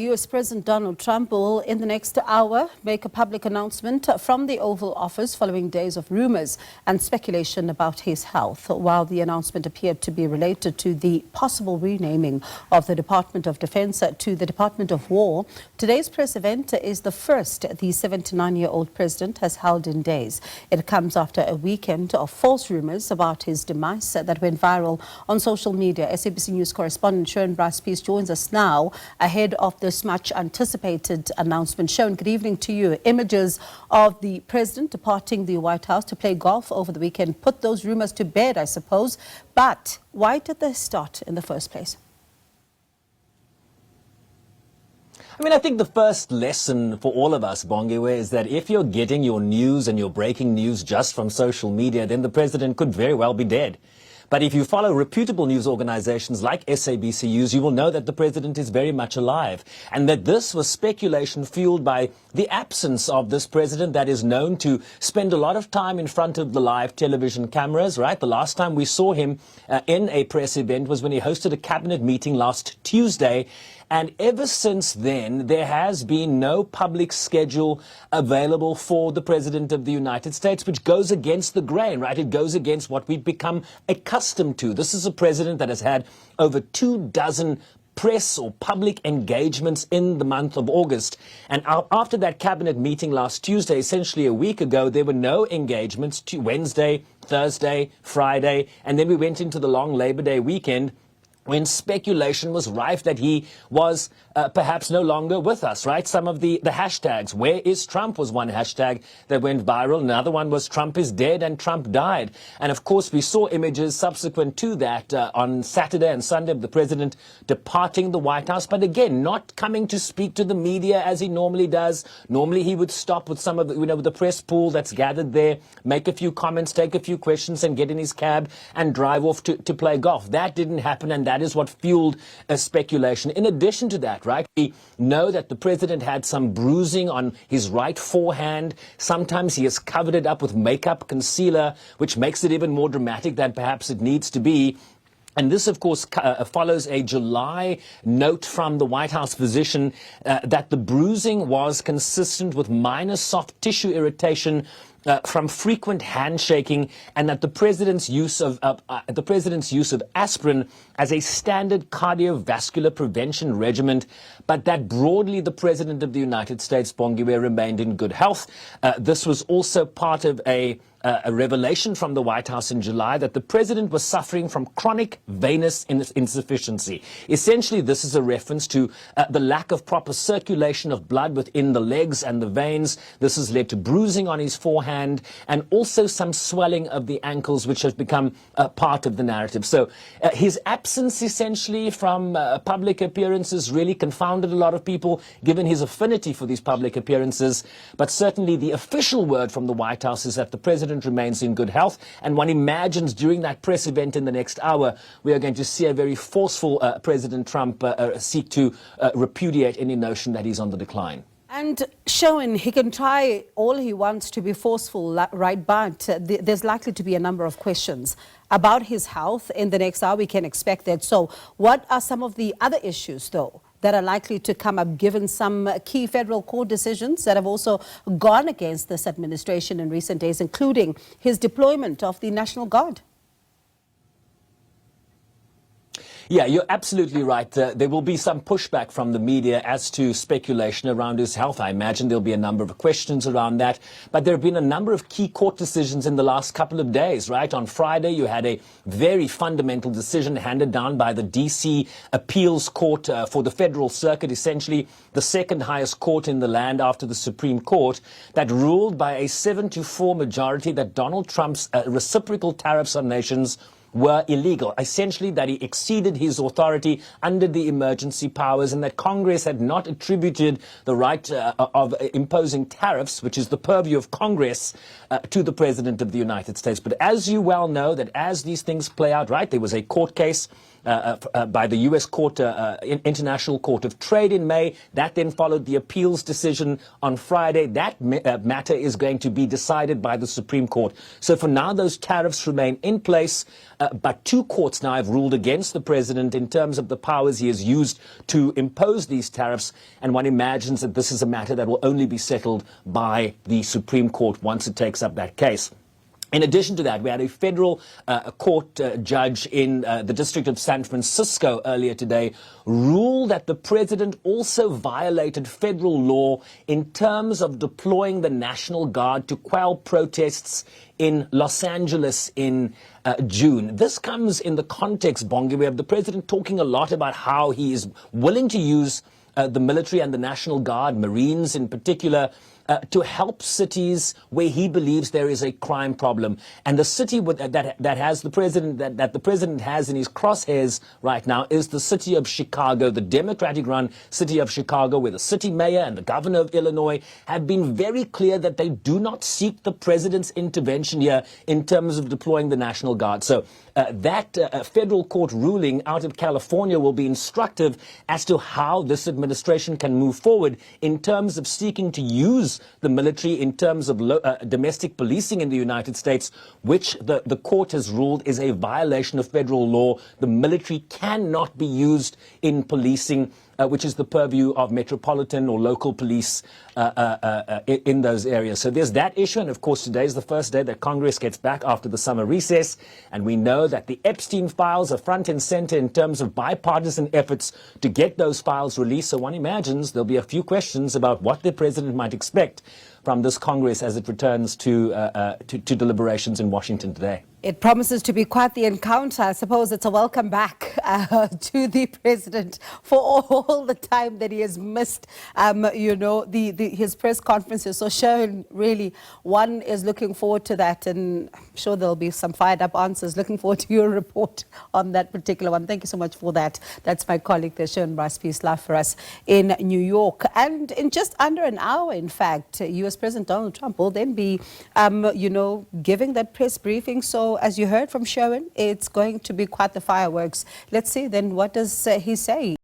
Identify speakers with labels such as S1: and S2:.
S1: U.S. President Donald Trump will, in the next hour, make a public announcement from the Oval Office following days of rumors and speculation about his health. While the announcement appeared to be related to the possible renaming of the Department of Defense to the Department of War, today's press event is the first the 79-year-old president has held in days. It comes after a weekend of false rumors about his demise that went viral on social media. SABC News correspondent Sherwin Bryce-Pease joins us now ahead of this much anticipated announcement. Sherwin, good evening to you. Images of the president departing the White House to play golf over the weekend put those rumors to bed, I suppose. But why did they start in the first place?
S2: I think the first lesson for all of us, Bongiwe, is that if you're getting your news and your breaking news just from social media, then the president could very well be dead. But if you follow reputable news organizations like SABC News, you will know that the president is very much alive, and that this was speculation fueled by the absence of this president that is known to spend a lot of time in front of the live television cameras, right? The last time we saw him in a press event was when he hosted a cabinet meeting last Tuesday. And ever since then, there has been no public schedule available for the President of the United States, which goes against the grain, right? It goes against what we've become accustomed to. This is a president that has had over 24 press or public engagements in the month of August. And after that cabinet meeting last Tuesday, essentially a week ago, there were no engagements to Wednesday, Thursday, Friday, and then we went into the long Labor Day weekend, when speculation was rife that he was perhaps no longer with us, right? Some of the hashtags, where is Trump, was one hashtag that went viral. Another one was Trump is dead and Trump died. And of course, we saw images subsequent to that on Saturday and Sunday of the president departing the White House, but again, not coming to speak to the media as he normally does. Normally, he would stop with some of the press pool that's gathered there, make a few comments, take a few questions, and get in his cab and drive off to play golf. That didn't happen, and that is what fueled speculation. In addition to that, right, we know that the president had some bruising on his right forehand. Sometimes he has covered it up with makeup, concealer, which makes it even more dramatic than perhaps it needs to be. And this, of course, follows a July note from the White House physician that the bruising was consistent with minor soft tissue irritation from frequent handshaking, and that the president's use of aspirin as a standard cardiovascular prevention regimen, but that broadly the president of the United States, Bongiwe, remained in good health. This was also part of a revelation from the White House in July that the president was suffering from chronic venous insufficiency. Essentially, this is a reference to the lack of proper circulation of blood within the legs and the veins. This has led to bruising on his forehand and also some swelling of the ankles, which has become part of the narrative. So his absence essentially from public appearances really confounded a lot of people, given his affinity for these public appearances. But certainly the official word from the White House is that the president remains in good health, and one imagines during that press event in the next hour we are going to see a very forceful President Trump seek to repudiate any notion that he's on the decline.
S1: And Sherwin, he can try all he wants to be forceful, right? But there's likely to be a number of questions about his health in the next hour. We can expect that. So what are some of the other issues, though, that are likely to come up, given some key federal court decisions that have also gone against this administration in recent days, including his deployment of the National Guard?
S2: Yeah, you're absolutely right. There will be some pushback from the media as to speculation around his health. I imagine there'll be a number of questions around that. But there have been a number of key court decisions in the last couple of days, right? On Friday, you had a very fundamental decision handed down by the D.C. Appeals Court for the Federal Circuit, essentially the second highest court in the land after the Supreme Court, that ruled by a 7-4 majority that Donald Trump's reciprocal tariffs on nations were illegal, essentially that he exceeded his authority under the emergency powers, and that Congress had not attributed the right of imposing tariffs, which is the purview of Congress, to the President of the United States. But as you well know, that as these things play out, right, there was a court case by the U.S. International Court of Trade in May. That then followed the appeals decision on Friday. That matter is going to be decided by the Supreme Court. So for now, those tariffs remain in place, but two courts now have ruled against the president in terms of the powers he has used to impose these tariffs, and one imagines that this is a matter that will only be settled by the Supreme Court once it takes up that case. In addition to that, we had a federal court judge in the District of San Francisco earlier today rule that the president also violated federal law in terms of deploying the National Guard to quell protests in Los Angeles in June. This comes in the context, Bongi, we have the president talking a lot about how he is willing to use the military and the National Guard, Marines in particular, to help cities where he believes there is a crime problem. And the city that has the president, that the president has in his crosshairs right now is the city of Chicago, the Democratic-run city of Chicago, where the city mayor and the governor of Illinois have been very clear that they do not seek the president's intervention here in terms of deploying the National Guard. So that federal court ruling out of California will be instructive as to how this administration can move forward in terms of seeking to use the military in terms of domestic policing in the United States, which the court has ruled is a violation of federal law. The military cannot be used in policing, which is the purview of metropolitan or local police in those areas. So there's that issue. And of course, today is the first day that Congress gets back after the summer recess. And we know that the Epstein files are front and center in terms of bipartisan efforts to get those files released. So one imagines there'll be a few questions about what the president might expect from this Congress as it returns to deliberations in Washington today.
S1: It promises to be quite the encounter. I suppose it's a welcome back to the president for all the time that he has missed, his press conferences. So Sherwin, really, one is looking forward to that, and I'm sure there'll be some fired up answers. Looking forward to your report on that particular one. Thank you so much for that. That's my colleague there, Sherwin Bryce-Pease, live for us in New York. And in just under an hour, in fact, U.S. President Donald Trump will then be, giving that press briefing. So as you heard from Sherwin, it's going to be quite the fireworks. Let's see then, what does he say?